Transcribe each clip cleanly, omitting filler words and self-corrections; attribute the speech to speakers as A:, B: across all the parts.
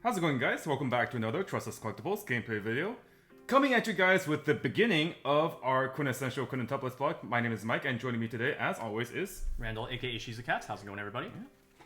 A: How's it going, guys? Welcome back to another Tressa's Collectibles gameplay video. Coming at you guys with the beginning of our Quintessential Quintuplets block. My name is Mike, and joining me today, as always, is
B: Randall, aka Shizukatz. How's it going, everybody?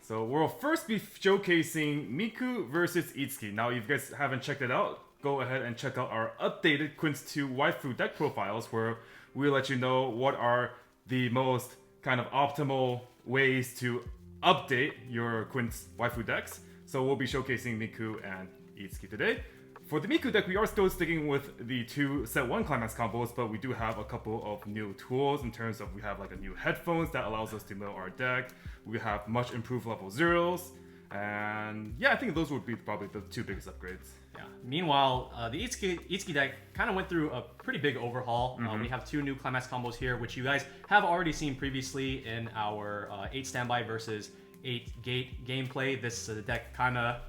A: So we'll first be showcasing Miku versus Itsuki. Now, if you guys haven't checked it out, go ahead and check out our updated Quints Waifu Deck profiles, where we'll let you know what are the most kind of optimal ways to update your Quints Waifu decks. So we'll be showcasing Miku and Itsuki today. For the Miku deck, we are still sticking with the two set 1 Climax combos, but we do have a couple of new tools in terms of we have like a new headphones that allows us to mill our deck. We have much improved level zeros. And yeah, I think those would be probably the two biggest upgrades.
B: Yeah. Meanwhile, the Itsuki deck kind of went through a pretty big overhaul. We have two new Climax combos here, which you guys have already seen previously in our 8 standby versus 8 gate gameplay. This deck kind of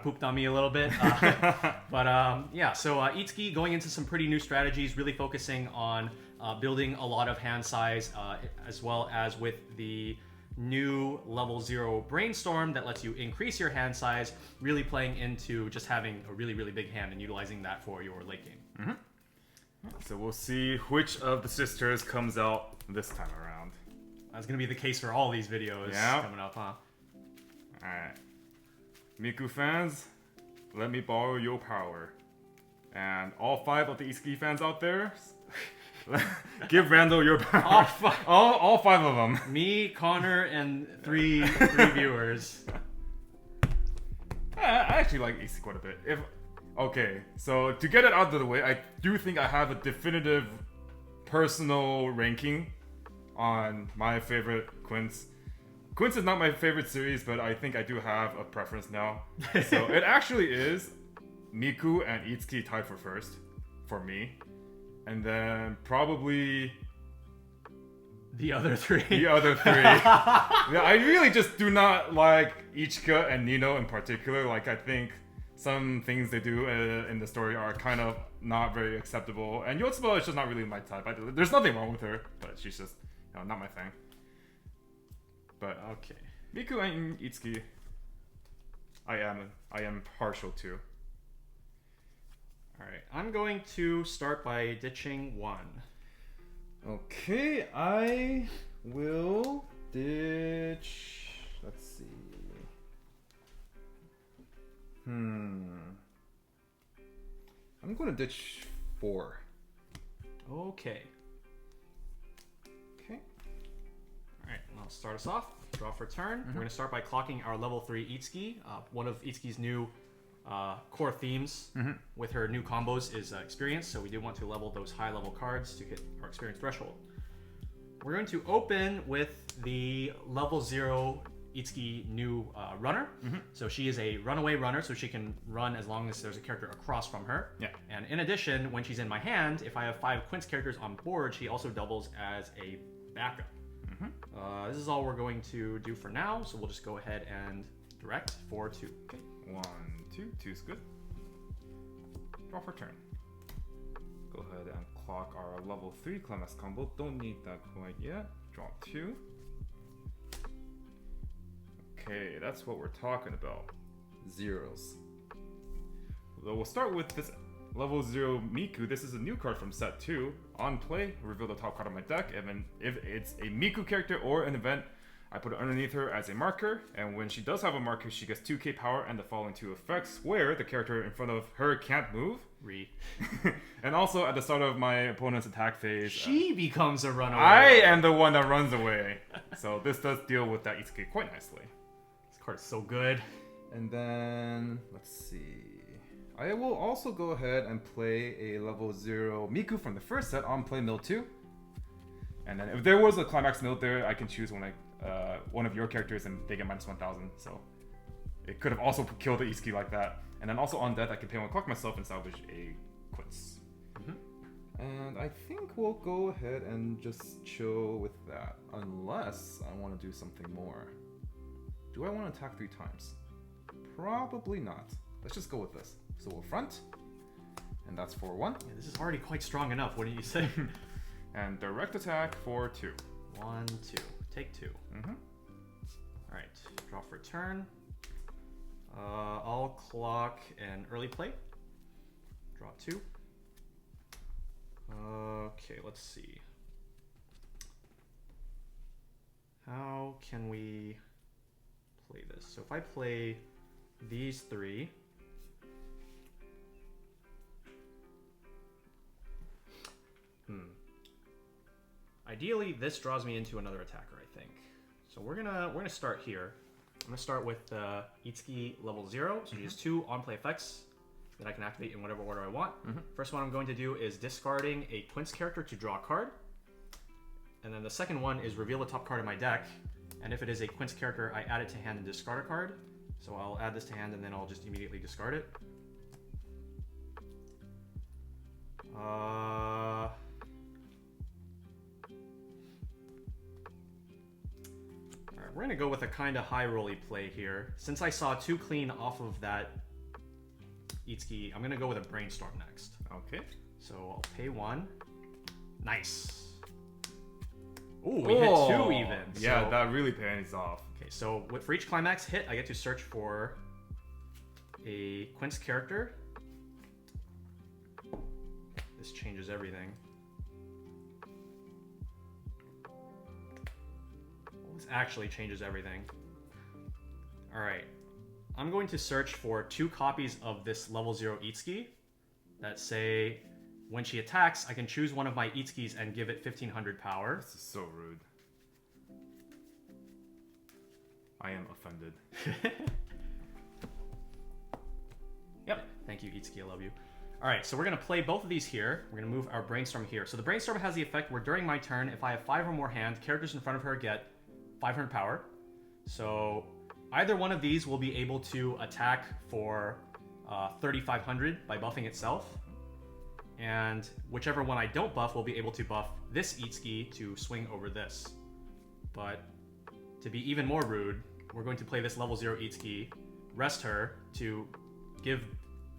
B: pooped on me a little bit. Yeah, so Itsuki going into some pretty new strategies, really focusing on building a lot of hand size, as well as with the new level 0 brainstorm that lets you increase your hand size, really playing into just having a really big hand and utilizing that for your late game.
A: So we'll see which of the sisters comes out this time around.
B: That's gonna be the case for all these videos coming up, huh?
A: Alright. Miku fans, let me borrow your power. And all 5 of the Itsuki fans out there, give Randall your power. All 5 of them.
B: Me, Connor, and three viewers.
A: I actually like Itsuki quite a bit. Okay, so to get it out of the way, I do think I have a definitive personal ranking on my favorite Quints. Quints is not my favorite series, but I think I do have a preference now. So it actually is Miku and Itsuki tied for first, for me. And then probably
B: the other 3.
A: Yeah, I really just do not like Ichika and Nino in particular. Like, I think some things they do in the story are kind of not very acceptable. And Yotsuba is just not really my type. There's nothing wrong with her, but she's just, not my thing. But
B: okay,
A: Miku and Itsuki, I am partial to.
B: All right, I'm going to start by ditching 1.
A: Okay, I will ditch. Let's see. I'm going to ditch 4.
B: Okay.
A: Okay.
B: All right, I'll start us off. Draw for turn. We're going to start by clocking our level 3 Itsuki. One of Itsuki's new core themes with her new combos is experience, so we do want to level those high level cards to hit our experience threshold. We're going to open with the level 0 Itsuki new runner. So she is a runaway runner, so she can run as long as there's a character across from her.
A: Yeah.
B: And in addition, when she's in my hand, if I have 5 Quints characters on board, she also doubles as a backup. This is all we're going to do for now, so we'll just go ahead and direct for 2. Okay.
A: 1, 2, 2 is good. Draw for turn. Go ahead and clock our level 3 Climax combo. Don't need that quite yet. Draw 2. Okay, that's what we're talking about. Zeros. So we'll start with this level 0 Miku. This is a new card from set 2. On play, reveal the top card of my deck, and then if it's a Miku character or an event, I put it underneath her as a marker, and when she does have a marker, she gets 2k power and the following 2 effects, where the character in front of her can't move. And also at the start of my opponent's attack phase,
B: she becomes a runaway.
A: I am the one that runs away. So this does deal with that Itsuki quite nicely.
B: This card is so good.
A: And then, let's see. I will also go ahead and play a level 0 Miku from the first set on play mill 2. And then if there was a Climax mill there, I can choose one of your characters and they get minus 1000. So it could have also killed the Itsuki like that. And then also on death, I can pay 1 clock myself and salvage a Quints. And I think we'll go ahead and just chill with that. Unless I want to do something more. Do I want to attack 3 times? Probably not. Let's just go with this. So we'll front, and that's for 1.
B: Yeah, this is already quite strong enough, wouldn't you say?
A: And direct attack for 2.
B: 1, 2. Take 2. Alright, draw for turn. I'll clock an early play. Draw 2. Okay, let's see. How can we play this? So if I play these 3, ideally this draws me into another attacker, I think. So we're gonna start here. I'm gonna start with Itsuki level 0. So use 2 on play effects that I can activate in whatever order I want. First one I'm going to do is discarding a Quints character to draw a card. And then the second one is reveal the top card of my deck. And if it is a Quints character, I add it to hand and discard a card. So I'll add this to hand and then I'll just immediately discard it. Alright, we're gonna go with a kind of high rolly play here. Since I saw 2 clean off of that Itsuki, I'm gonna go with a brainstorm next.
A: Okay.
B: So I'll pay 1. Nice. Ooh, we hit 2 even.
A: Yeah,
B: so,
A: that really pays off.
B: Okay, so for each climax hit, I get to search for a Quints character. This changes everything. Well, this actually changes everything. Alright. I'm going to search for 2 copies of this level 0 Itsuki that say, when she attacks, I can choose one of my Itsukis and give it 1500 power.
A: This is so rude. I am offended.
B: Yep. Thank you, Itsuki. I love you. Alright, so we're going to play both of these here. We're going to move our brainstorm here. So the brainstorm has the effect where during my turn, if I have 5 or more hand, characters in front of her get 500 power. So either one of these will be able to attack for 3500 by buffing itself. And whichever one I don't buff will be able to buff this Itsuki to swing over this. But to be even more rude, we're going to play this level 0 Itsuki, rest her to give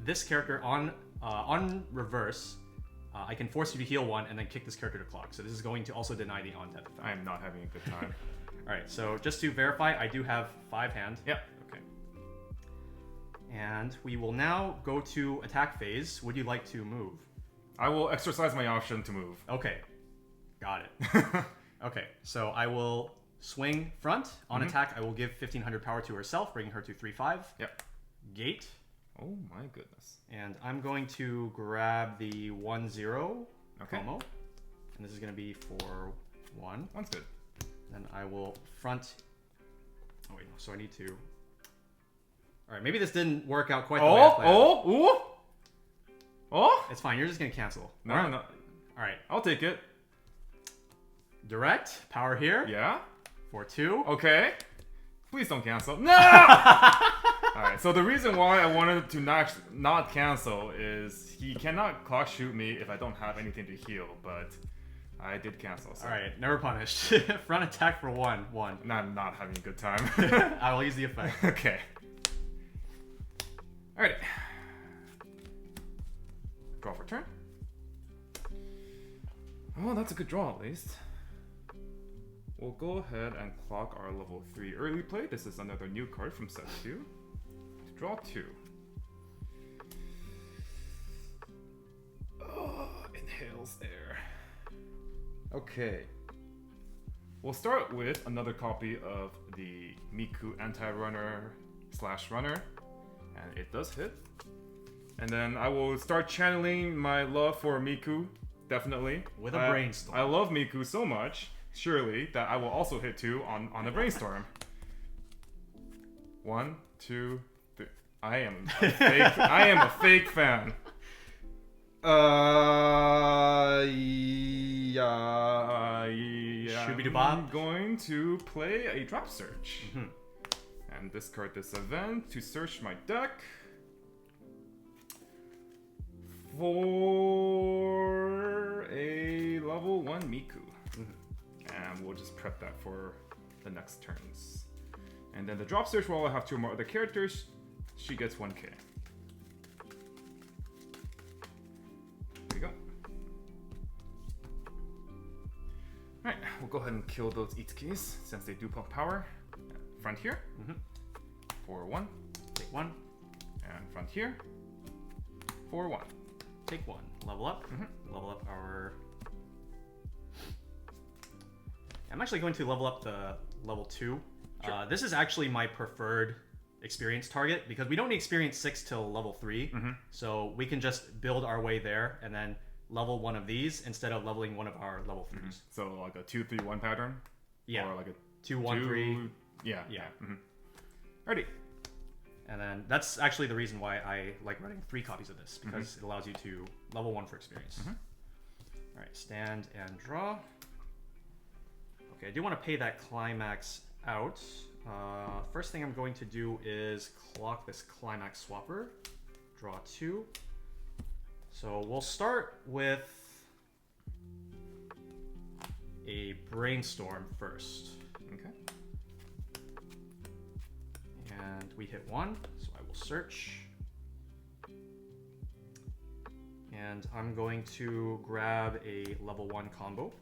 B: this character on reverse. I can force you to heal 1 and then kick this character to clock. So this is going to also deny the on-tap effect.
A: I am not having a good time.
B: Alright, so just to verify, I do have 5 hand.
A: Yeah, okay.
B: And we will now go to attack phase. Would you like to move?
A: I will exercise my option to move.
B: Okay, got it. Okay, so I will swing front. On attack, I will give 1500 power to herself, bringing her to 3-5.
A: Yep.
B: Gate.
A: Oh my goodness.
B: And I'm going to grab the 1-0 promo. And this is going to be for 1.
A: One's good.
B: Then I will front. Oh wait, no, so I need to. All right, maybe this didn't work out quite the way I planned.
A: Oh!
B: It's fine. You're just gonna cancel.
A: No,
B: All
A: no.
B: All right.
A: I'll take it.
B: Direct power here.
A: Yeah.
B: For 2.
A: Okay. Please don't cancel. No. All right. So the reason why I wanted to not cancel is he cannot clock shoot me if I don't have anything to heal, but I did cancel. So.
B: All right. Never punished. Front attack for 1.
A: I'm not having a good time.
B: I will use the effect.
A: Okay. All right. Draw for turn. Oh, that's a good draw at least. We'll go ahead and clock our level 3 early play. This is another new card from set 2. To draw 2. Inhales air. Okay. We'll start with another copy of the Miku anti-runner / runner. And it does hit. And then I will start channeling my love for Miku, definitely.
B: With a brainstorm.
A: I love Miku so much, surely, that I will also hit 2 on a brainstorm. 1, 2, 3. I am a fake fan. Yeah. I'm going to play a drop search. And discard this event to search my deck for a level 1 Miku. And we'll just prep that for the next turns. And then the drop search, while I have 2 more other characters, she gets 1k. There you go. Alright, we'll go ahead and kill those Itsukis since they do pump power. Front here. For 1.
B: Take 1.
A: And front here, 4-1.
B: Take 1. Level up. Level up our... I'm actually going to level up the level 2.
A: Sure.
B: This is actually my preferred experience target because we don't need experience 6 till level 3. So we can just build our way there and then level one of these instead of leveling one of our level 3s.
A: So like a 2-3-1 pattern?
B: Yeah.
A: Or like a
B: 2-1-3.
A: Yeah.
B: Yeah.
A: Alrighty.
B: And then that's actually the reason why I like running 3 copies of this because it allows you to level 1 for experience. Alright, stand and draw. Okay, I do want to pay that Climax out. First thing I'm going to do is clock this Climax Swapper. Draw 2. So we'll start with a Brainstorm first.
A: Okay.
B: And we hit 1, so I will search. And I'm going to grab a level 1 combo.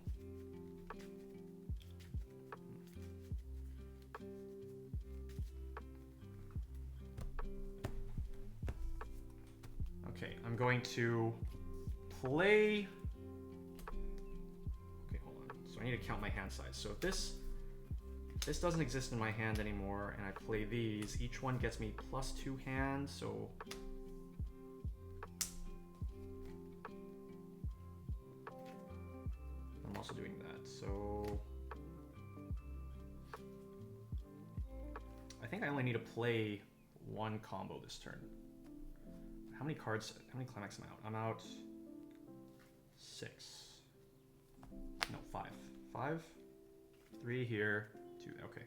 B: Okay, I'm going to play... Okay, hold on. So I need to count my hand size. So if this doesn't exist in my hand anymore, and I play these, each one gets me +2 hands, so... I'm also doing that, so... I think I only need to play 1 combo this turn. How many cards, how many Climax am I out? I'm out 6. No, 5. 5, 3 here, 2, okay.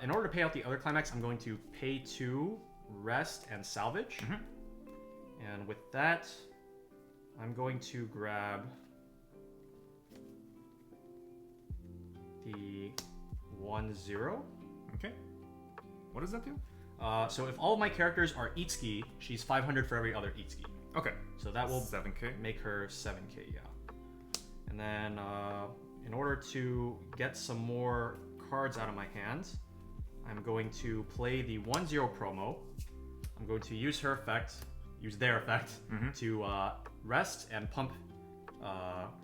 B: In order to pay out the other Climax, I'm going to pay 2, rest, and salvage. And with that, I'm going to grab the 1-0.
A: Okay. What does that do?
B: So if all of my characters are Itsuki, she's 500 for every other Itsuki.
A: Okay.
B: So that will
A: 7k.
B: make her 7k, yeah. And then in order to get some more cards out of my hands, I'm going to play the 1-0 promo. I'm going to use her effect, use their effect, to rest and pump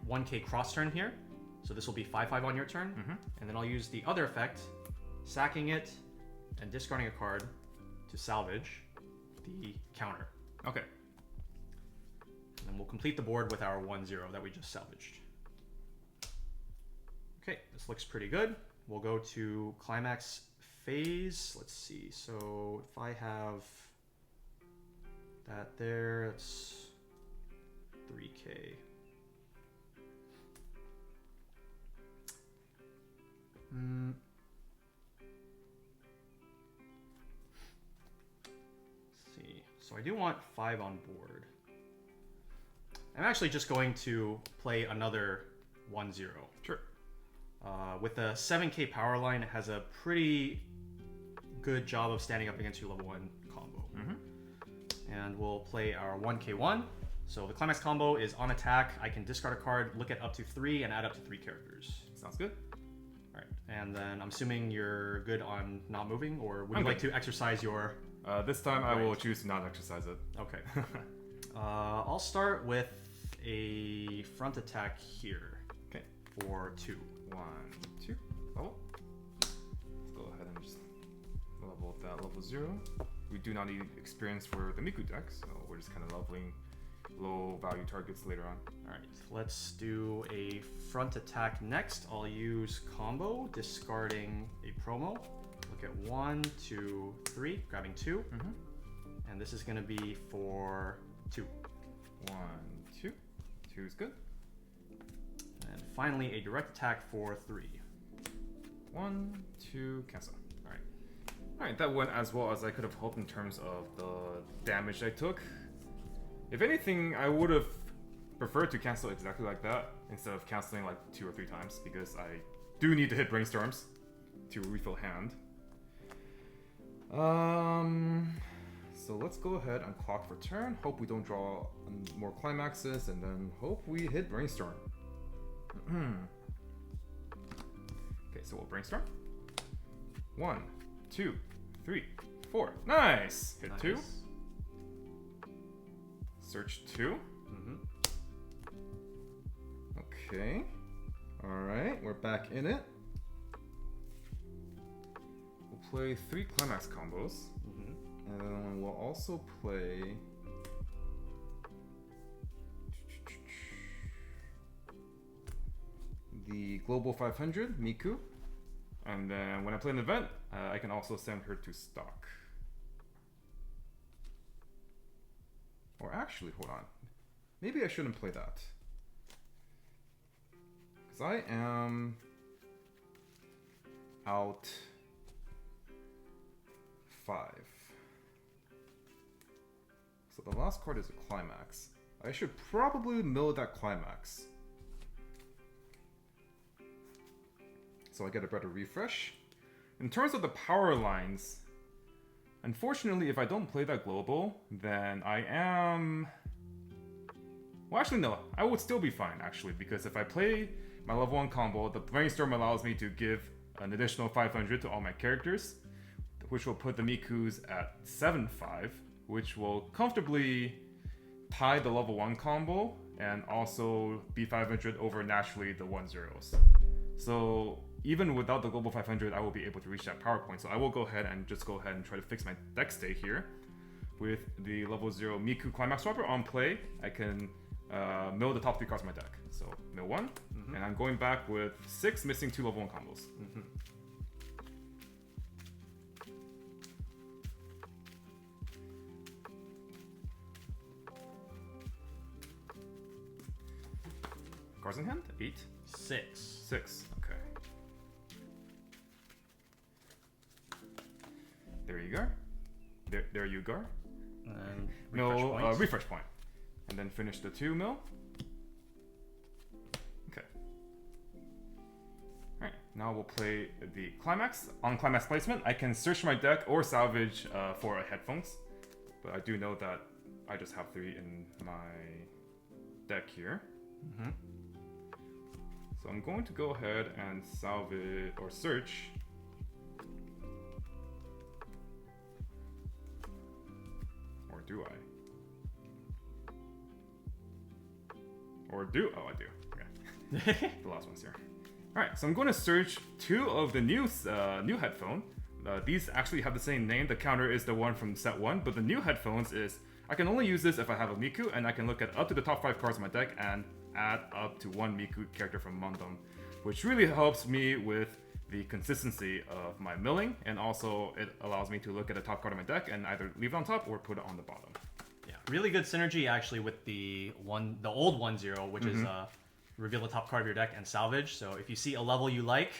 B: 1k cross turn here. So this will be 5-5 on your turn. And then I'll use the other effect, sacking it and discarding a card to salvage the counter.
A: Okay.
B: And then we'll complete the board with our 1-0 that we just salvaged. Okay, this looks pretty good. We'll go to Climax Phase. Let's see. So if I have that there, it's 3k. So I do want 5 on board. I'm actually just going to play another 1-0.
A: Sure.
B: With the 7k power line, it has a pretty good job of standing up against your level 1 combo. And we'll play our 1k1. So the Climax combo is on attack. I can discard a card, look at up to 3, and add up to 3 characters.
A: Sounds good.
B: Alright, and then I'm assuming you're good on not moving, or would you like to exercise your...
A: This time I will choose to not exercise it.
B: Okay. I'll start with a front attack here.
A: Okay.
B: For 2.
A: 1, 2. Level. Let's go ahead and just level that level 0. We do not need experience for the Miku deck, so we're just kind of leveling low value targets later on.
B: Alright, let's do a front attack next. I'll use combo, discarding a promo. Look at 1, 2, 3, grabbing 2. And this is going to be for 2.
A: 1, 2. 2 is good.
B: And finally, a direct attack for 3.
A: 1, 2, cancel. Alright. Alright, that went as well as I could have hoped in terms of the damage I took. If anything, I would have preferred to cancel exactly like that instead of canceling like 2 or 3 times because I do need to hit Brainstorms to refill hand. So let's go ahead and clock for turn. Hope we don't draw more climaxes, and then hope we hit Brainstorm. Okay, so we'll Brainstorm. 1, 2, 3, 4. Nice! Hit
B: Nice.
A: 2. Search 2. Okay. Alright, we're back in it. We'll play 3 Climax combos. And then we'll also play... the Global 500, Miku. And then when I play an event, I can also send her to stock. Or actually, hold on. Maybe I shouldn't play that. Because I am out 5. So the last card is a Climax. I should probably mill that Climax. So I get a better refresh. In terms of the power lines, unfortunately, if I don't play that global, then I am... Well, actually, no. I would still be fine, actually, because if I play my level 1 combo, the Brainstorm allows me to give an additional 500 to all my characters, which will put the Mikus at 7-5, which will comfortably tie the level 1 combo and also be 500 over naturally the 1-0s. So even without the global 500, I will be able to reach that power point. So I will go ahead and try to fix my deck state here. With the level 0 Miku Climax Swapper on play, I can mill the top 3 cards of my deck. So mill 1, and I'm going back with 6 missing 2 level 1 combos. Cards in hand? 8?
B: 6.
A: 6, okay. There you go. There you go.
B: And
A: refresh point. And then finish the 2 mill. Okay. Alright, now we'll play the Climax. On Climax placement, I can search my deck or salvage for headphones. But I do know that I just have 3 in my deck here. So I'm going to go ahead and salvage or search. Or do I? Or do? Oh, I do. Okay. The last one's here. Alright, so I'm going to search 2 of the new headphone. These actually have the same name. The counter is the one from set 1, but the new headphones is... I can only use this if I have a Miku, and I can look at up to the top 5 cards of my deck and add up to 1 Miku character from among them, which really helps me with the consistency of my milling, and also it allows me to look at the top card of my deck and either leave it on top or put it on the bottom.
B: Yeah, really good synergy actually with the old 1-0, which is reveal the top card of your deck and salvage. So if you see a level you like,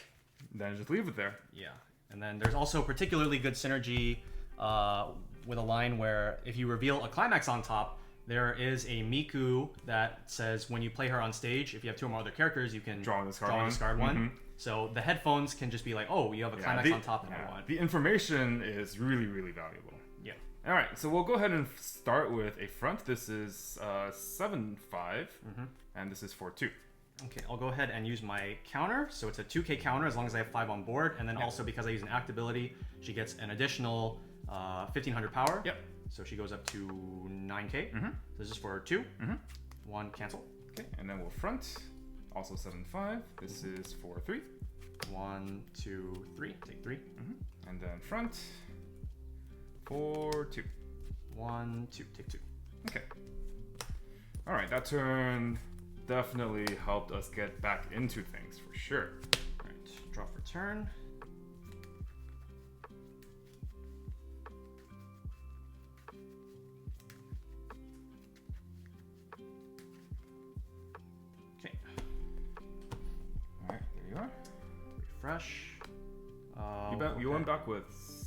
A: then just leave it there.
B: Yeah, and then there's also particularly good synergy with a line where if you reveal a Climax on top, there is a Miku that says when you play her on stage, if you have 2 or more other characters, you can
A: draw this card
B: one. So the headphones can just be like, oh, you have a Climax on top and I want.
A: The information is really, really valuable.
B: Yeah.
A: All right, so we'll go ahead and start with a front. This is 7-5, and this is 4-2.
B: Okay, I'll go ahead and use my counter. So it's a 2k counter as long as I have 5 on board. And then also because I use an act ability, she gets an additional 1500 power.
A: Yep.
B: So she goes up to 9k. So this is for 2. 1 cancel.
A: Okay, and then we'll front. Also 7-5. This is for 3.
B: 1, 2, 3. Take 3.
A: And then front. 4-2.
B: 1, 2. Take 2.
A: Okay. All right, that turn definitely helped us get back into things for sure.
B: All right, draw for turn. Okay.
A: All right, there you are.
B: Refresh.
A: You went back with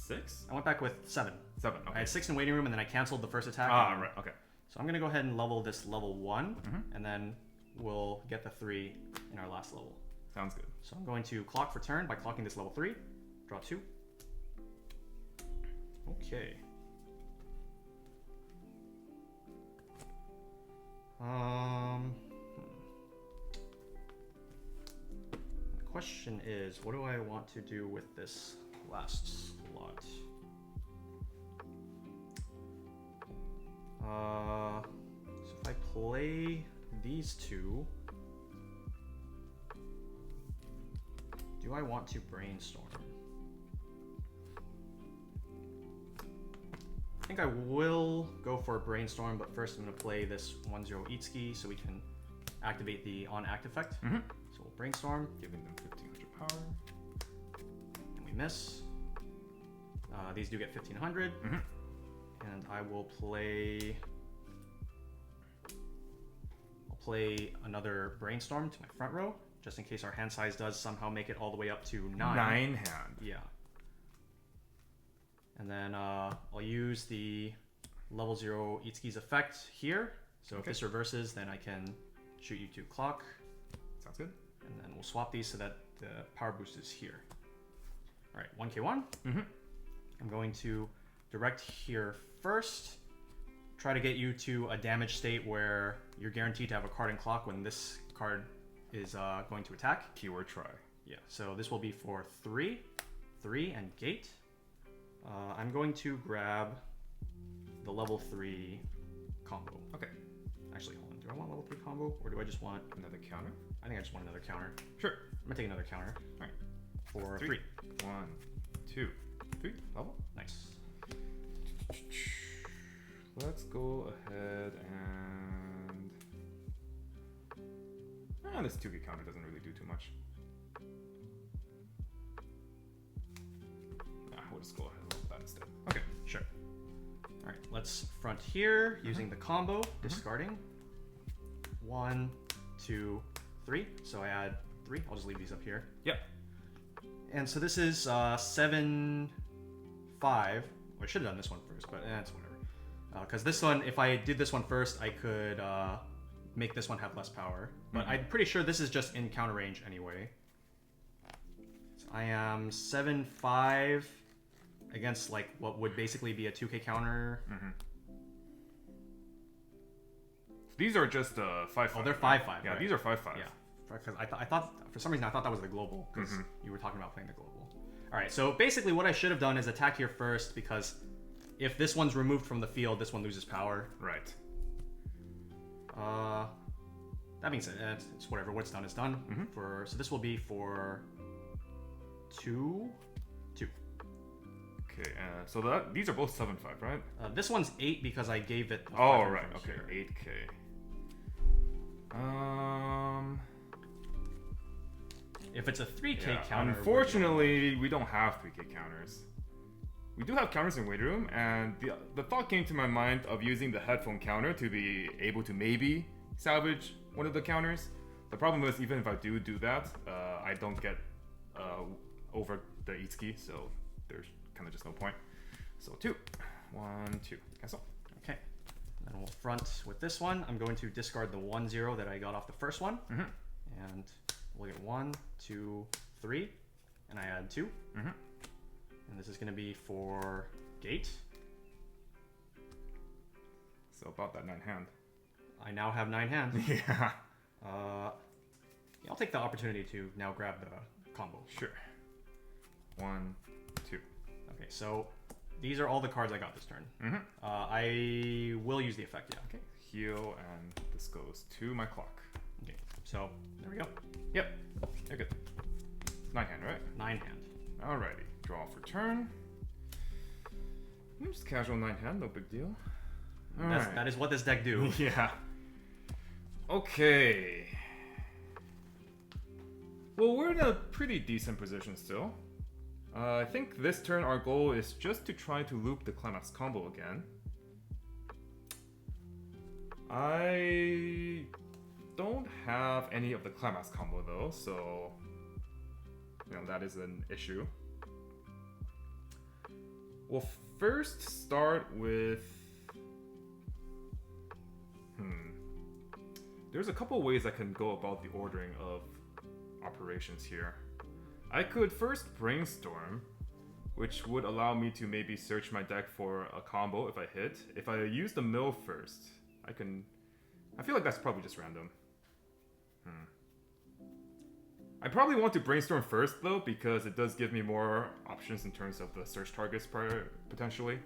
A: 6?
B: I went back with 7.
A: 7. Okay.
B: I had 6 in waiting room, and then I canceled the first attack.
A: Ah, right. Okay.
B: So I'm gonna go ahead and level this level 1, and then we'll get the 3 in our last level.
A: Sounds good.
B: So I'm going to clock for turn by clocking this level 3. Draw 2. Okay. The question is, what do I want to do with this last slot? So if I play these two, do I want to brainstorm? I think I will go for a brainstorm, but first I'm going to play this 1-0 Itsuki so we can activate the on-act effect. So we'll brainstorm,
A: Giving them 1500 power.
B: and we miss. These do get 1500. And I will play... I'll play another brainstorm to my front row, just in case our hand size does somehow make it all the way up to 9.
A: 9 hand.
B: Yeah. And then I'll use the level 0 Itsuki's effect here. So if this reverses, then I can shoot you to clock.
A: Sounds good.
B: And then we'll swap these so that the power boost is here. All right, 1k1. I'm going to direct here first. Try to get you to a damage state where you're guaranteed to have a card in clock when this card is going to attack.
A: Keyword try.
B: Yeah, so this will be for 3, and gate. I'm going to grab the level 3 combo.
A: Okay.
B: Actually, hold on. Do I want level 3 combo, or do I just want
A: Another counter?
B: I think I just want another counter.
A: Sure.
B: I'm gonna take another counter.
A: All right.
B: For 3.
A: 1, 2, 3. Level.
B: Nice.
A: Let's go ahead and... this 2k counter doesn't really do too much. We'll just go ahead and roll that instead. Okay.
B: Sure. All right, let's front here using the combo, discarding. 1, 2, 3. So I add 3. I'll just leave these up here.
A: Yep.
B: And so this is 7, 5. Or I should have done this one first, but it's whatever. Because this one, if I did this one first, I could make this one have less power. But I'm pretty sure this is just in counter range anyway. So I am 7, 5 against like what would basically be a 2k counter.
A: These are just 5/5.
B: Oh, they're 5/5.
A: Yeah,
B: right?
A: these are 5/5.
B: Yeah, because I thought for some reason I thought that was the global because you were talking about playing the global. All right, so basically what I should have done is attack here first because if this one's removed from the field, this one loses power.
A: Right.
B: That means it's whatever. What's done is done. So this will be for 2.
A: Okay, so these are both 7/5, right?
B: This one's 8 because I gave it.
A: Oh, right. Okay,
B: here.
A: 8k.
B: If it's a 3k counter.
A: Unfortunately, we don't have 3k counters. We do have counters in Weight Room, and the thought came to my mind of using the headphone counter to be able to maybe salvage one of the counters. The problem is, even if I do that, I don't get over the Itsuki, so there's kind of just no point. So 2. 1, 2. Cancel.
B: Okay. Then we'll front with this one. I'm going to discard the 1-0 that I got off the first one. And we'll get 1, 2, 3. And I add 2. And this is going to be for gate.
A: So about that 9 hand.
B: I now have 9 hands.
A: Yeah.
B: I'll take the opportunity to now grab the combo.
A: Sure. 1, 2.
B: Okay, so these are all the cards I got this turn. I will use the effect, yeah.
A: Okay. Heal, and this goes to my clock.
B: Okay, so there we go.
A: Yep. You're good. 9 hand, right?
B: 9 hand.
A: Alrighty. Draw for turn. Just casual 9 hand, no big deal.
B: That is what this deck do.
A: Yeah. Okay. Well, we're in a pretty decent position still. I think this turn our goal is just to try to loop the Climax combo again. I don't have any of the Climax combo though, so that is an issue. We'll first start with... There's a couple ways I can go about the ordering of operations here. I could first brainstorm, which would allow me to maybe search my deck for a combo if I hit. If I use the mill first, I feel like that's probably just random. I probably want to brainstorm first though, because it does give me more options in terms of the search targets potentially.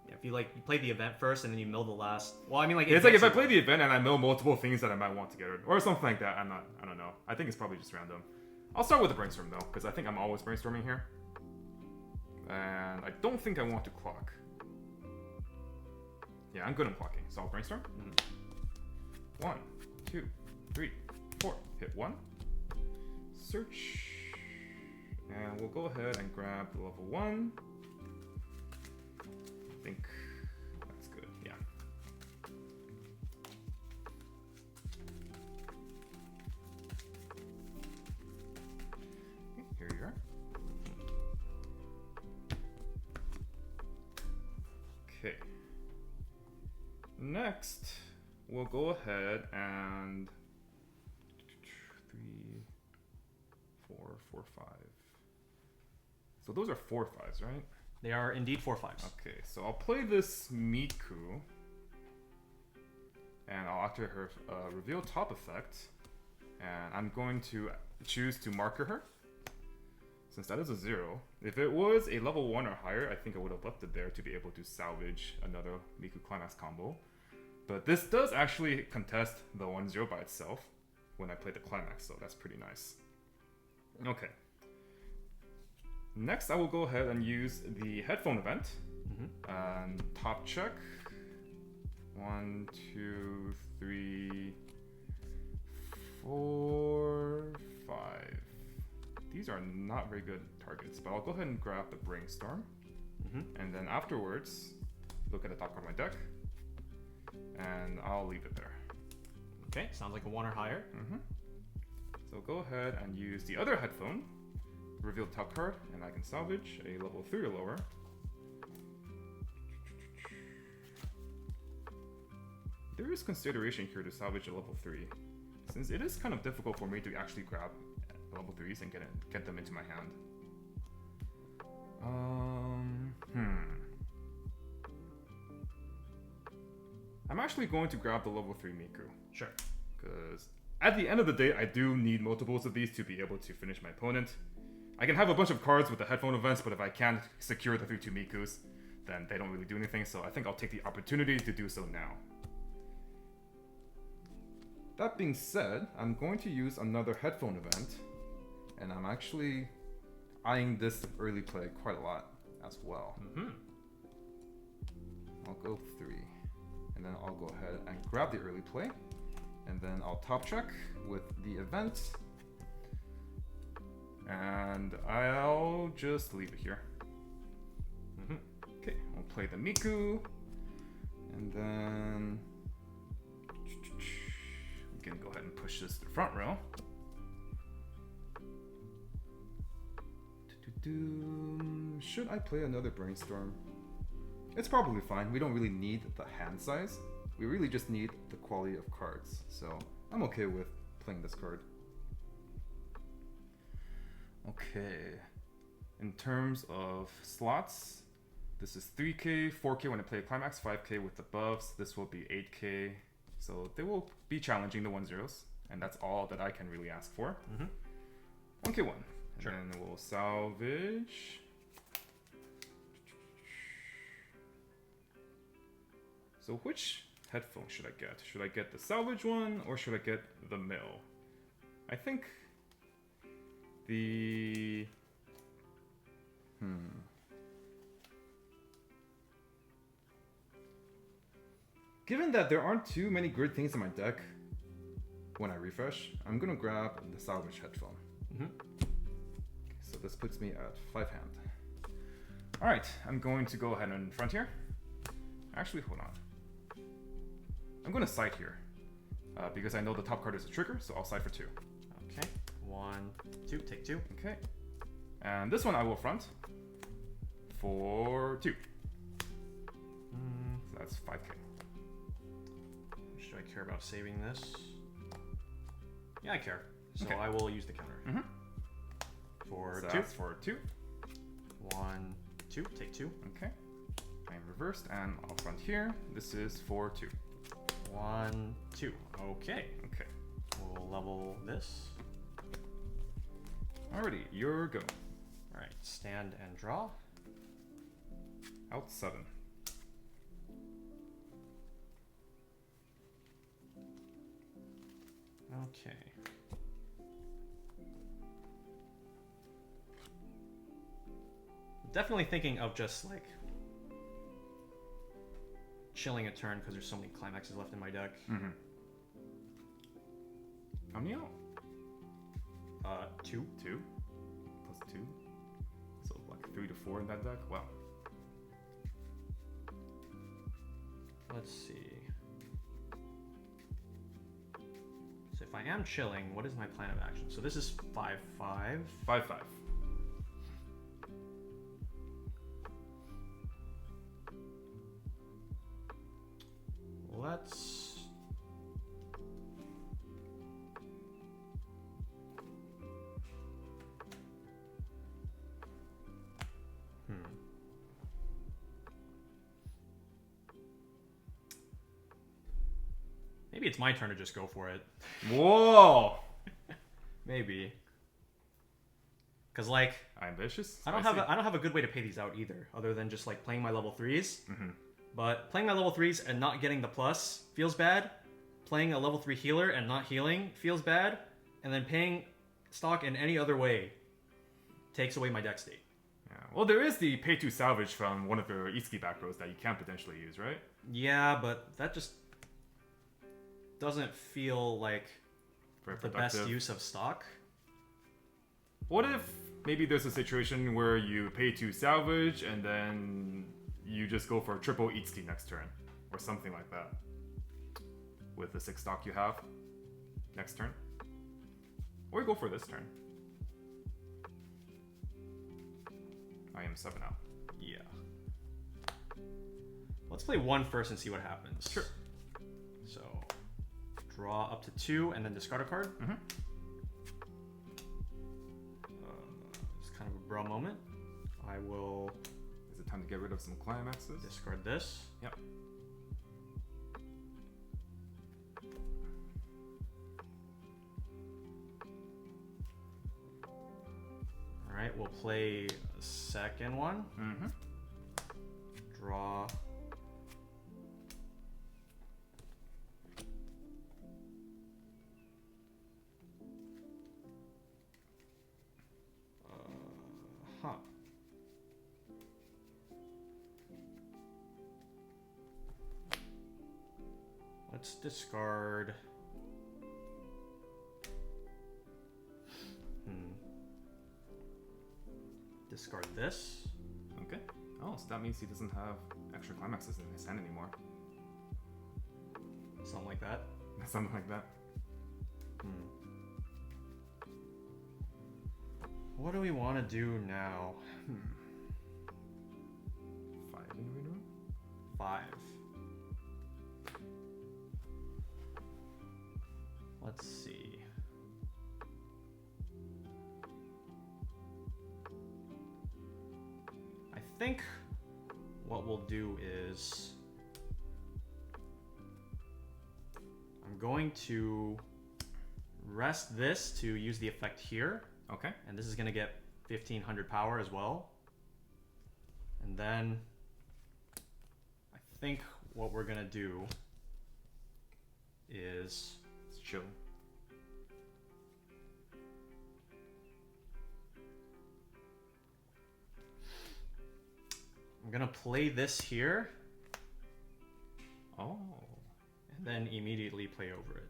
B: if you like, you play the event first and then you mill the last. Well, I mean, like
A: it's like if I play the event and I mill multiple things that I might want to get rid of, or something like that. I don't know. I think it's probably just random. I'll start with the brainstorm though, because I think I'm always brainstorming here, and I don't think I want to clock. Yeah, I'm good on clocking, so I'll brainstorm. 1, 2, 3, 4. Hit 1. Search. And we'll go ahead and grab the level 1. I think that's good, yeah. Here you are. Okay. Next, we'll go ahead and 3, 4, 4, 5. So those are 4 5s, right?
B: They are indeed 4 5s.
A: Okay, so I'll play this Miku, and I'll activate her reveal top effect, and I'm going to choose to marker her, since that is a 0. If it was a level 1 or higher, I think I would have left it there to be able to salvage another Miku Climax combo. But this does actually contest the 1-0 by itself when I play the Climax, so that's pretty nice. Okay. Next, I will go ahead and use the headphone event. Top check. 1, 2, 3, 4, 5. These are not very good targets, but I'll go ahead and grab the brainstorm. And then afterwards, look at the top card of my deck, and I'll leave it there.
B: Okay, sounds like a 1 or higher.
A: So go ahead and use the other headphone. Reveal top card, and I can salvage a level 3 or lower. There is consideration here to salvage a level 3, since it is kind of difficult for me to actually grab level 3s and get them into my hand. I'm actually going to grab the level 3 Miku.
B: Sure.
A: Because at the end of the day, I do need multiples of these to be able to finish my opponent. I can have a bunch of cards with the headphone events, but if I can't secure the 3-2 Mikus, then they don't really do anything, so I think I'll take the opportunity to do so now. That being said, I'm going to use another headphone event, and I'm actually eyeing this early play quite a lot as well. I'll go 3, and then I'll go ahead and grab the early play, and then I'll top check with the event. And I'll just leave it here. Okay, I'll play the Miku. And then we can go ahead and push this to the front row. Should I play another brainstorm? It's probably fine. We don't really need the hand size. We really just need the quality of cards. So I'm okay with playing this card. Okay, in terms of slots, this is 3K, 4K when I play Climax, 5K with the buffs. This will be 8K, so they will be challenging the 1-0s, and that's all that I can really ask for. 1K1,
B: Sure.
A: And then we'll salvage. So which headphone should I get? Should I get the salvage one, or should I get the mill? I think the... Given that there aren't too many good things in my deck when I refresh, I'm gonna grab the salvage headphone. So this puts me at 5 hand. Alright, I'm going to go ahead and front here. Actually, hold on. I'm gonna side here. Because I know the top card is a trigger, so I'll side for 2.
B: Okay, 1, 2, take 2.
A: Okay. And this one I will front for 2. So that's 5K.
B: Should I care about saving this? Yeah, I care. So
A: Okay.
B: I will use the counter. For
A: So
B: 2.
A: that's for 2.
B: 1, 2, take 2.
A: Okay. I'm reversed, and I'll front here. This is for 2.
B: 1, 2. Okay.
A: Okay.
B: We'll level this.
A: Alrighty, your go.
B: Alright, stand and draw.
A: Out 7.
B: Okay. Definitely thinking of just like chilling a turn because there's so many climaxes left in my deck.
A: Mm-hmm. How many out?
B: 2.
A: 2 plus 2. So like 3 to 4 in that deck. Wow.
B: Let's see. So if I am chilling, what is my plan of action? So this is 5/5.
A: 5/5.
B: Let's... Maybe it's my turn to just go for it.
A: Whoa!
B: Maybe. Cause like
A: ambitious.
B: I don't have a good way to pay these out either, other than just like playing my level 3s.
A: Mm-hmm.
B: But playing my level 3s and not getting the plus feels bad. Playing a level 3 healer and not healing feels bad. And then paying stock in any other way takes away my deck state.
A: Yeah. Well, there is the pay to salvage from one of your Itsuki back rows that you can potentially use, right?
B: Yeah, but that just doesn't feel like
A: Very
B: the
A: productive.
B: best use of stock.
A: What if maybe there's a situation where you pay to salvage and then you just go for a triple Itsuki next turn, or something like that, with the 6 stock you have next turn, or you go for this turn. I am 7 out.
B: Yeah. Let's play 1 first and see what happens.
A: Sure.
B: So, draw up to 2 and then discard a card.
A: Mm-hmm.
B: It's kind of a bro moment. I will
A: Is it time to get rid of some climaxes?
B: discard this.
A: Yep.
B: Alright, we'll play a second one.
A: Mm-hmm.
B: Draw. Huh. Let's discard. Discard this.
A: Okay. Oh, so that means he doesn't have extra climaxes in his hand anymore.
B: Something like that.
A: Something like that.
B: What do we want to do now?
A: 5 in the green room?
B: 5. Let's see. I think what we'll do is I'm going to rest this to use the effect here.
A: Okay.
B: And this is going to get 1500 power as well. And then I think what we're going to do is
A: Let's chill.
B: I'm going to play this here
A: Oh.
B: and then immediately play over it.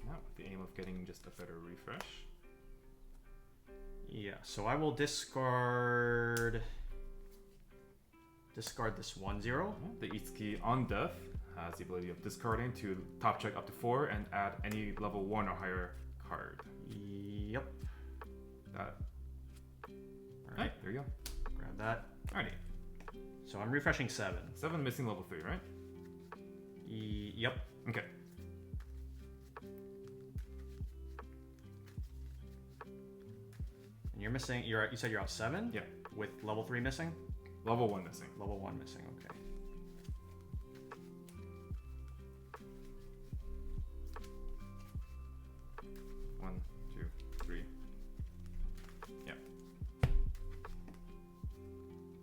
A: Yeah, with the aim of getting just a better refresh.
B: Yeah, so I will discard this 1/0.
A: Yeah, the Itsuki on death has the ability of discarding to top check up to 4 and add any level 1 or higher card.
B: Yep.
A: That.
B: All
A: Right,
B: right,
A: there you go.
B: grab that.
A: Alrighty.
B: So I'm refreshing 7.
A: 7 missing level 3, right?
B: Yep.
A: Okay.
B: And you're missing. You said you're out 7.
A: Yeah.
B: With level 3 missing.
A: Level 1 missing.
B: Level 1 missing. Okay.
A: One, two, three. Yeah.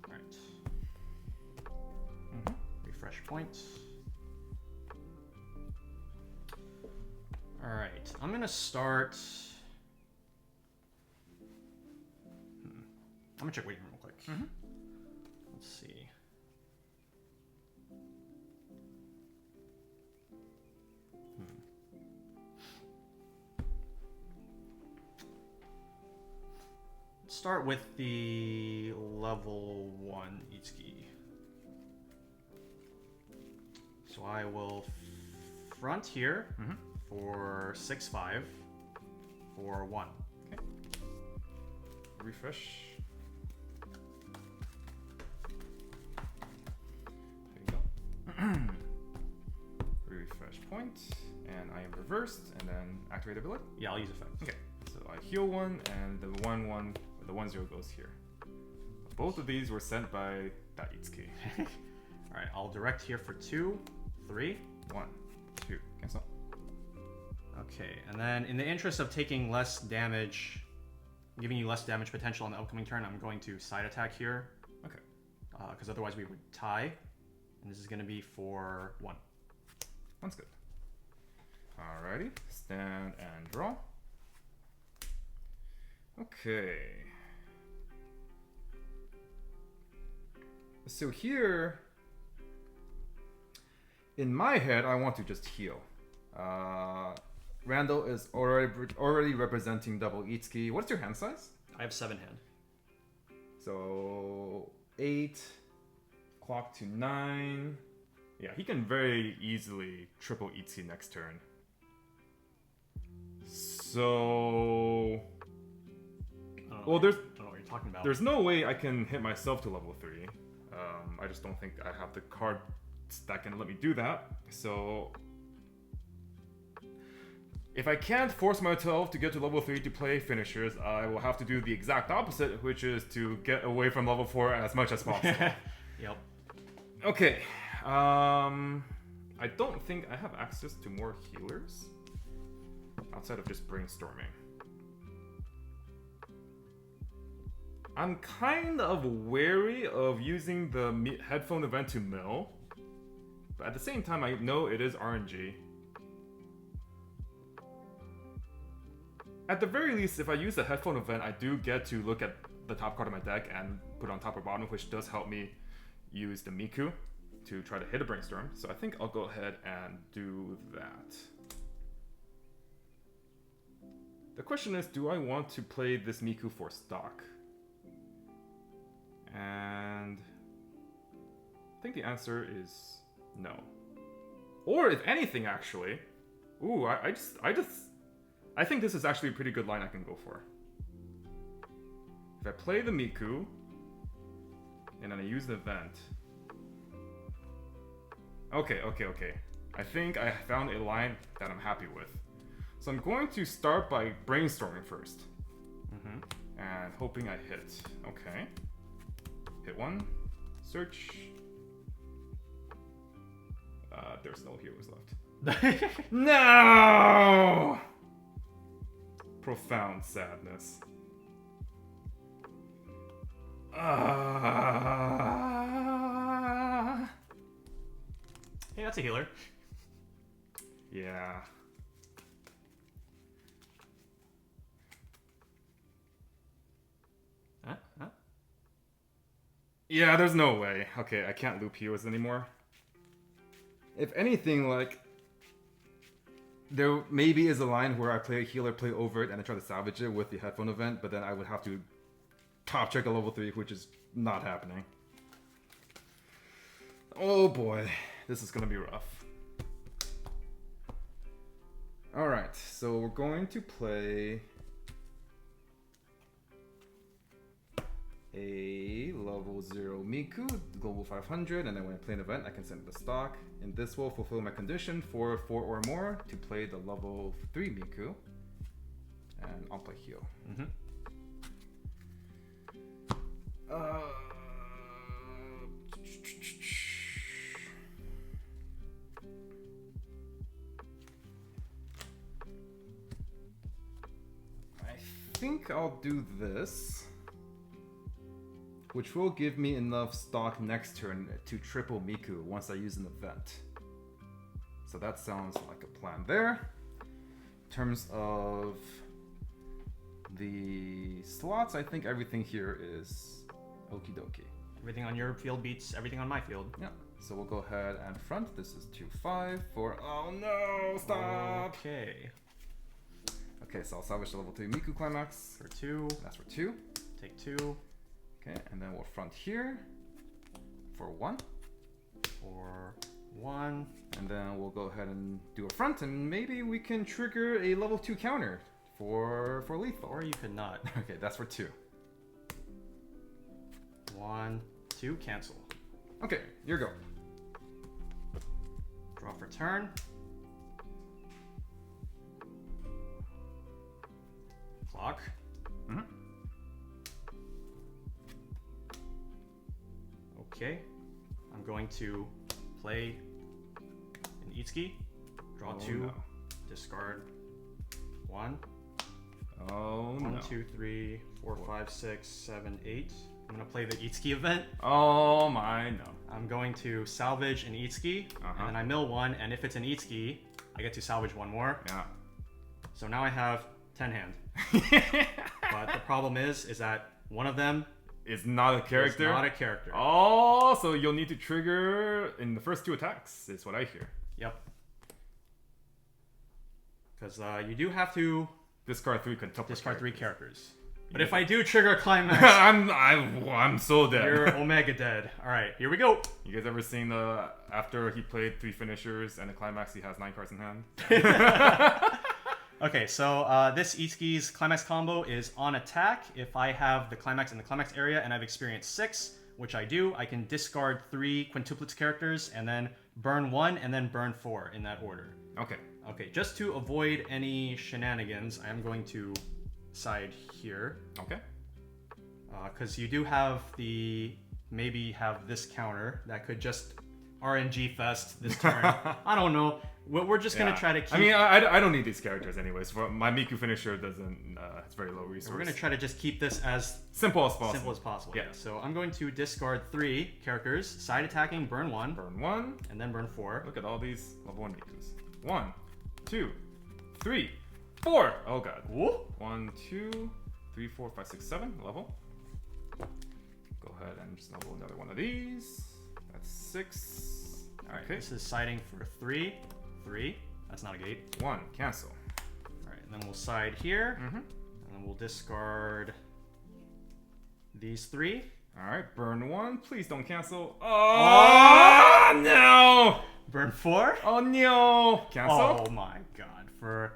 B: All right.
A: Mm-hmm.
B: Refresh points. All right. I'm gonna start. I'm gonna check waiting room real quick. Let's see. Let's start with the level 1 Itsuki. So I will front here for 6/5 for 1.
A: Okay. Refresh. Refresh point, and I am reversed, and then activate ability.
B: Yeah, I'll use effect.
A: Okay, so I heal 1, and the 1/1, the 1/0 goes here. Both of these were sent by that Itsuki.
B: All right, I'll direct here for 2, 3,
A: 1, 2, cancel.
B: Okay, and then in the interest of taking less damage, giving you less damage potential on the upcoming turn, I'm going to side attack here.
A: Okay.
B: Because otherwise we would tie. And this is going to be for 1.
A: One's good. Alrighty, stand and draw. Okay. So here, in my head, I want to just heal. Randall is already representing double Itsuki. What's your hand size?
B: I have 7 hand.
A: So 8, clock to 9. Yeah, he can very easily triple Itsuki next turn. So, well,
B: I don't know what you're talking about.
A: There's no way I can hit myself to level 3. I just don't think I have the card that can let me do that. So, if I can't force myself to get to level 3 to play finishers, I will have to do the exact opposite, which is to get away from level 4 as much as possible.
B: Yep.
A: Okay. I don't think I have access to more healers outside of just brainstorming. I'm kind of wary of using the headphone event to mill, but at the same time, I know it is RNG. At the very least, if I use the headphone event, I do get to look at the top card of my deck and put it on top or bottom, which does help me use the Miku to try to hit a brainstorm. So I think I'll go ahead and do that. The question is, do I want to play this Miku for stock? And I think the answer is no. Or if anything, actually, ooh, I think this is actually a pretty good line I can go for. If I play the Miku, and then I use the event. Okay. I think I found a line that I'm happy with. So I'm going to start by brainstorming first. And hoping I hit. Okay. Hit 1. Search. There's no heroes left. No! Profound sadness.
B: Hey, that's a healer.
A: Yeah.
B: Huh?
A: Yeah, there's no way. Okay, I can't loop heroes anymore. If anything, like, there maybe is a line where I play a healer, play over it, and I try to salvage it with the headphone event, but then I would have to top check a level 3, which is not happening. Oh boy, this is gonna be rough. Alright, so we're going to play a level 0 Miku, global 500, and then when I play an event, I can send it to stock. And this will fulfill my condition for 4 or more to play the level 3 Miku. And I'll play heal. I think I'll do this, which will give me enough stock next turn to triple Miku once I use an event. So that sounds like a plan there. terms of the slots, I think everything here is okie dokie.
B: Everything on your field beats everything on my field.
A: Yeah. So we'll go ahead and front. This is 2-5 for. Oh no! Stop.
B: Okay.
A: Okay, so I'll salvage the level 3 Miku Climax.
B: For 2.
A: That's for 2.
B: Take 2.
A: Okay, and then we'll front here for 1.
B: For 1.
A: And then we'll go ahead and do a front, and maybe we can trigger a level 2 counter for lethal.
B: Or you could not.
A: Okay, that's for 2.
B: 1, 2, cancel.
A: Okay, your go.
B: Draw for turn. Clock.
A: Mm-hmm.
B: Okay. I'm going to play an Itsuki. Draw 2.
A: No.
B: Discard 1.
A: Oh
B: 1,
A: no.
B: 2, 3, 4, 5, 6, 7, 8. I'm going to play the Itsuki event.
A: Oh my no.
B: I'm going to salvage an Itsuki, and then I mill 1, and if it's an Itsuki, I get to salvage 1 more.
A: Yeah.
B: So now I have 10 hand. But the problem is that one of them
A: It's not a character?
B: is not a character.
A: Oh, so you'll need to trigger in the first 2 attacks, is what I hear.
B: Yep. Because you do have to
A: Discard 3 Quintuplets.
B: discard 3 characters. But if I do trigger a Climax,
A: I'm so dead.
B: you're Omega dead. Alright, here we go.
A: You guys ever seen after he played 3 finishers and a Climax, he has 9 cards in hand?
B: Okay, so this Itsuki's Climax combo is on attack. If I have the Climax in the Climax area and I've experienced 6, which I do, I can discard 3 Quintuplets characters and then burn 1 and then burn 4 in that order.
A: Okay.
B: Okay, just to avoid any shenanigans, I am going to side here.
A: Okay.
B: Because you do have maybe have this counter that could just RNG fest this turn. I don't know. We're just gonna try to keep.
A: I mean, I don't need these characters anyways. For my Miku Finisher doesn't. It's very low resource.
B: We're gonna try to just keep this as
A: simple as possible.
B: simple as possible.
A: Yeah.
B: Yeah. So I'm going to discard 3 characters, side attacking, burn 1,
A: Burn 1.
B: and then burn 4.
A: Look at all these level 1 Mikus. 1, 2, 3, 4. Oh god.
B: Woo!
A: 1, 2, 3, 4, 5, 6, 7. Level. Go ahead and just level another one of these. That's 6.
B: All right.
A: Okay.
B: This is siding for 3. 3. That's not a gate.
A: 1. Cancel.
B: All right. And then we'll side here,
A: Mm-hmm.
B: and then we'll discard these 3.
A: All right. Burn 1. Please don't cancel. Oh no!
B: Burn 4.
A: Oh no! Cancel.
B: Oh my god. For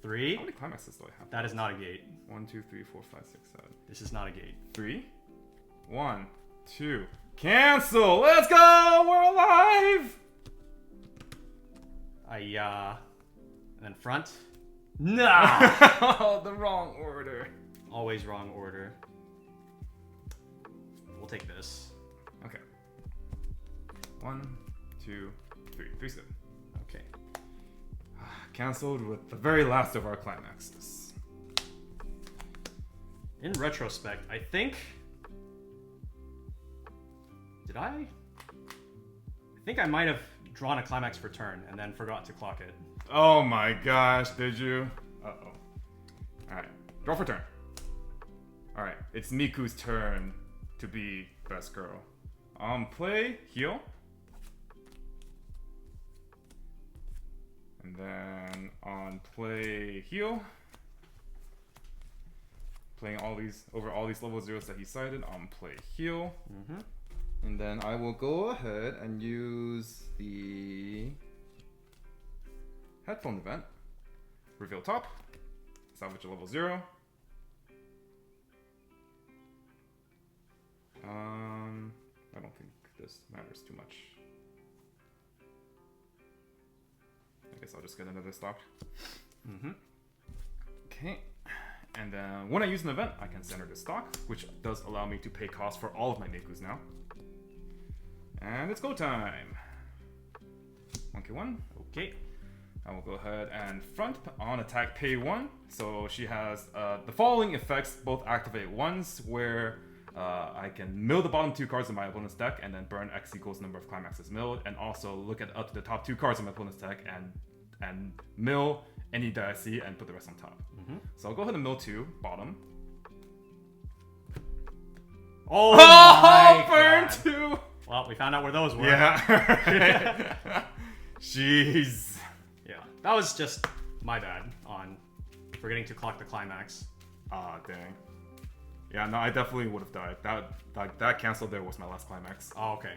B: 3.
A: How many climaxes do I have?
B: That is not a gate.
A: 1, 2, 3, 4, 5, 6, 7.
B: This is not a gate.
A: 3. 1, 2. Cancel! Let's go! We're alive!
B: And then front. No!
A: Oh, the wrong order.
B: Always wrong order. We'll take this.
A: Okay. 1, 2, 3. 3's good.
B: Okay.
A: Cancelled with the very last of our climaxes.
B: In retrospect, I think... I think I might have drawn a climax for turn and then forgot to clock it.
A: Oh my gosh, did you? Uh-oh. Alright, draw for turn. Alright, it's Miku's turn to be best girl. Play, heal. And then on play, heal. Playing all these level 0s that he cited. Play, heal.
B: Mm-hmm.
A: And then I will go ahead and use the headphone event. Reveal top. Salvage a level 0. I don't think this matters too much. I guess I'll just get another stock.
B: Mm-hmm.
A: Okay. And then when I use an event, I can center the stock, which does allow me to pay cost for all of my Mikus now. And it's go time. Monkey 1.
B: Okay.
A: I will go ahead and front on attack pay 1. So she has the following effects both activate once, where I can mill the bottom 2 cards of my opponent's deck and then burn X equals number of climaxes milled, and also look at up to the top 2 cards of my opponent's deck and mill any that I see and put the rest on top. So I'll go ahead and mill 2, bottom.
B: Oh my
A: burn
B: God.
A: 2!
B: Well, we found out where those were.
A: Yeah. Jeez.
B: Yeah, that was just my bad on forgetting to collect the climax.
A: Ah, dang. Yeah, no, I definitely would have died. That cancel there was my last climax.
B: Oh, okay.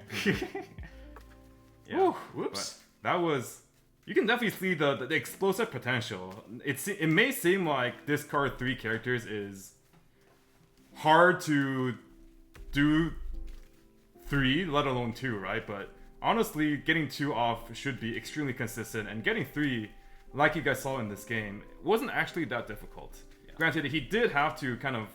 B: Yeah.
A: Whew.
B: Whoops.
A: But that was... You can definitely see the explosive potential. It may seem like this card 3 characters is hard to do 3, let alone 2, right? But honestly, getting 2 off should be extremely consistent, and getting 3, like you guys saw in this game, wasn't actually that difficult. Yeah. Granted, he did have to kind of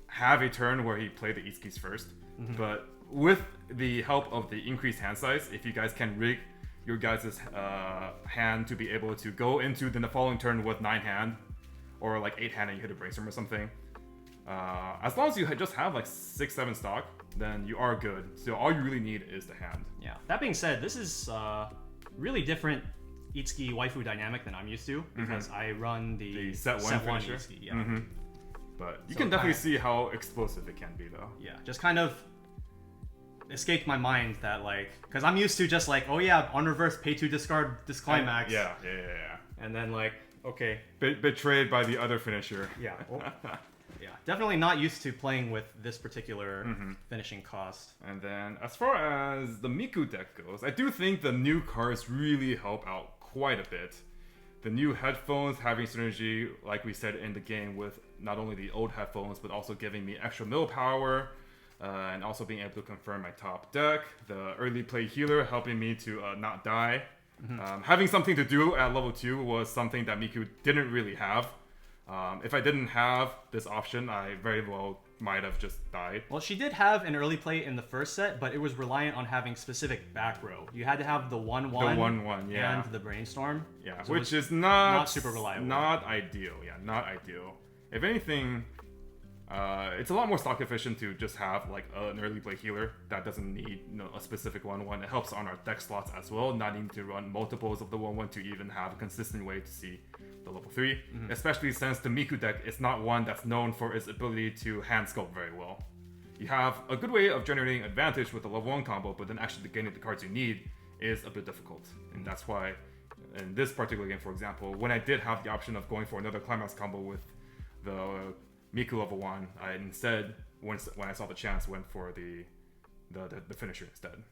A: have a turn where he played the Itsukis first, but with the help of the increased hand size, if you guys can rig your guys' hand to be able to go into the following turn with 9 hand, or like 8 hand and you hit a brainstorm or something, as long as you just have like 6-7 stock, then you are good. So all you really need is the hand.
B: Yeah. That being said, this is really different Itsuki Waifu dynamic than I'm used to, because I run the
A: set 1 finisher.
B: Itsuki, yeah.
A: But you can definitely see how explosive it can be, though.
B: Yeah, just kind of escaped my mind that, like, because I'm used to just like, oh yeah, on reverse, pay 2, discard this climax.
A: Yeah.
B: And then like, okay.
A: Betrayed by the other finisher.
B: Yeah. Oh. Yeah, definitely not used to playing with this particular finishing cost.
A: And then as far as the Miku deck goes, I do think the new cards really help out quite a bit. The new headphones having synergy, like we said in the game, with not only the old headphones, but also giving me extra mill power, and also being able to confirm my top deck. The early play healer helping me to not die. Having something to do at level 2 was something that Miku didn't really have. If I didn't have this option, I very well might have just died.
B: Well, she did have an early play in the first set, but it was reliant on having specific back row. You had to have the 1/1,
A: the 1/1, yeah,
B: and the brainstorm.
A: Yeah,
B: so
A: which is not
B: super reliable.
A: Not ideal. Yeah, not ideal. If anything, it's a lot more stock efficient to just have like an early play healer that doesn't need a specific 1/1. It helps on our deck slots as well, not needing to run multiples of the 1/1 to even have a consistent way to see the level 3. Especially since the Miku deck is not one that's known for its ability to hand sculpt very well. You have a good way of generating advantage with the level 1 combo, but then actually getting the cards you need is a bit difficult. And that's why in this particular game, for example, when I did have the option of going for another Climax combo with the Miku level 1, I instead, when I saw the chance, went for the finisher instead.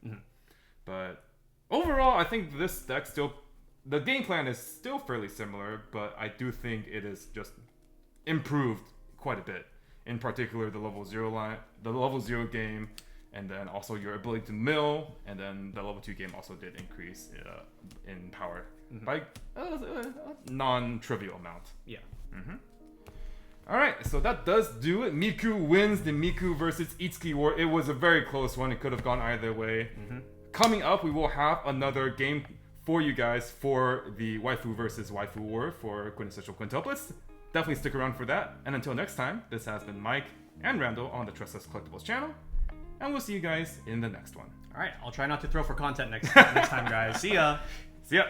A: But overall, I think this deck still, the game plan is still fairly similar, but I do think it is just improved quite a bit. In particular, the level 0 game, and then also your ability to mill, and then the level 2 game also did increase in power by a non-trivial amount.
B: Yeah.
A: Alright, so that does do it. Miku wins the Miku versus Itsuki war. It was a very close one. It could have gone either way. Coming up, we will have another game for you guys for the Waifu versus Waifu war for Quintessential Quintuplets. Definitely stick around for that. And until next time, this has been Mike and Randall on the Tressa's Collectibles channel. And we'll see you guys in the next one.
B: Alright, I'll try not to throw for content next time, guys. See ya!
A: See ya!